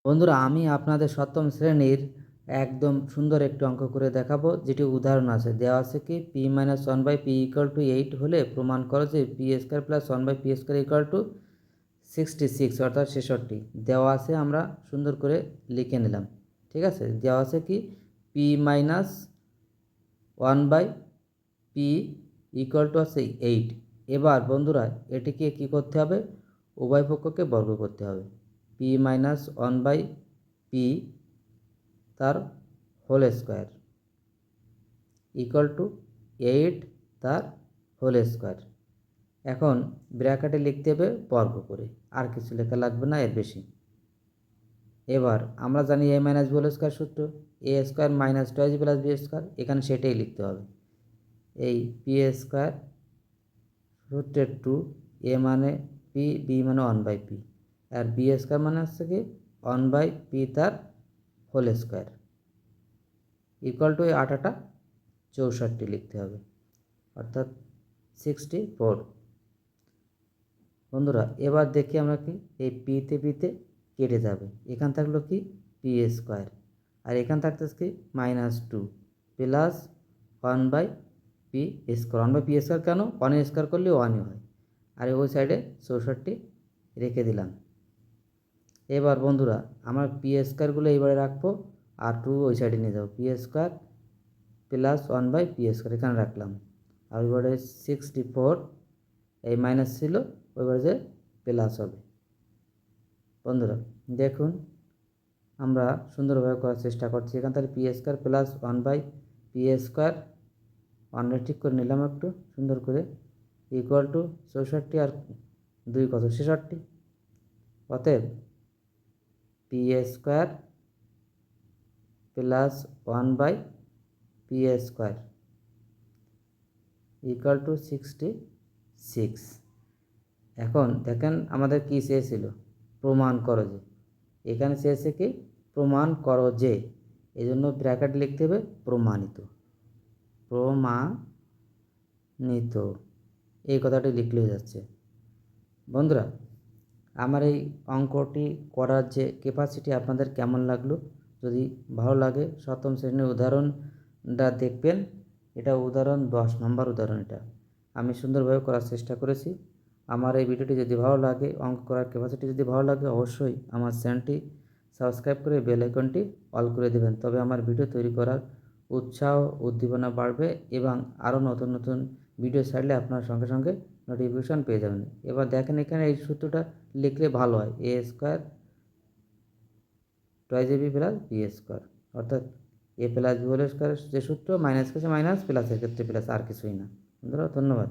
বন্ধুরা, আমি আপনাদের সপ্তম শ্রেণীর একদম সুন্দর একটি অঙ্ক করে দেখাবো, যেটি উদাহরণ আছে। দেওয়া আছে কি p minus one by p equal to 8 হলে প্রমাণ করো যে p square plus one by p square equal to 66 অর্থাৎ 66। দেওয়া আছে, আমরা সুন্দর করে লিখে নিলাম। ঠিক আছে, দেওয়া আছে কি p minus one by p equal to আছে 8। এবার বন্ধুরা, এটিকে কি করতে হবে? উভয় পক্ষকে বর্গ করতে হবে। P minus one by P তার হোল স্কোয়ার ইকুয়াল টু 8 তার হোল স্কোয়ার। এখন ব্র্যাকেটে লিখতে হবে বর্গ করে, আর কিছু লেখা লাগবে না এর বেশি। এবার আমরা জানি A minus B whole square সূত্র, A square minus twelve plus B square, এখানে সেটাই লিখতে হবে। এই পি স্কোয়ার রুটের টু, এ মানে পি, বি মানে ওয়ান বাই পি, আর বি স্কোয়ার মানে হচ্ছে কি ওয়ান বাই পি তার হোল স্কোয়ার ইকুয়াল টু 8 64 লিখতে হবে, অর্থাৎ 64। বন্ধুরা, এবার দেখি আমরা কি এই পিতে পিতে কেটে যাবে। এখান থাকলো কি পি স্কোয়ার, আর এখান থাকতেছে কি minus two plus one by p square. One by p square কেন? ওয়ান স্কোয়ার করলে ওয়ানই হয়। আর ওই সাইডে 64 রেখে দিলাম। এবার বন্ধুরা, আমার পি স্কোয়ারগুলো এইবারে রাখবো, আর টু ওই সাইডে নিয়ে যাবো। P square plus one by p square এখানে রাখলাম। আর ওইবারে 64, এই মাইনাস ছিল, ওইবারে যে প্লাস হবে। বন্ধুরা দেখুন, আমরা সুন্দরভাবে করার চেষ্টা করছি। এখান থেকে p square plus one by p square, ওয়ানটা ঠিক করে নিলাম একটু সুন্দর করে, ইকুয়াল টু 64 আর 2 কত 66। অতএব p square plus one by p square equal to 66। এখন দেখেন আমাদের কি চেয়েছিল? প্রমাণ করো যে। এখানে চেয়েছে কি প্রমাণ করো যে, এই জন্য ব্র্যাকেট লিখতে হবে প্রমাণিত। প্রমাণিত এই কথাটি লিখলেই যাচ্ছে। বন্ধুরা, আমার এই অঙ্কটি করার যে ক্যাপাসিটি আপনাদের কেমন লাগলো? যদি ভালো লাগে সপ্তম শ্রেণীর উদাহরণটা দেখবেন। এটা উদাহরণ 10 নম্বর উদাহরণ। এটা আমি সুন্দরভাবে করার চেষ্টা করেছি। আমার এই ভিডিওটি যদি ভালো লাগে, অঙ্ক করার ক্যাপাসিটি যদি ভালো লাগে, অবশ্যই আমার চ্যানেলটি সাবস্ক্রাইব করে বেল আইকনটি অল করে দেবেন। তবে আমার ভিডিও তৈরি করার উৎসাহ উদ্দীপনা বাড়বে, এবং আরও নতুন নতুন ভিডিও ছাড়লে আপনার সঙ্গে সঙ্গে নোটিফিকেশান পেয়ে যাবেন। এবার দেখেন এখানে এই সূত্রটা লিখলে ভালো হয়, এ square toys A B plus B square, অর্থাৎ এ প্লাস বি হোল স্কোয়ার যে সূত্র, মাইনাস কাছে মাইনাস, প্লাসের ক্ষেত্রে প্লাস, আর কিছুই না। বন্ধুরা ধন্যবাদ।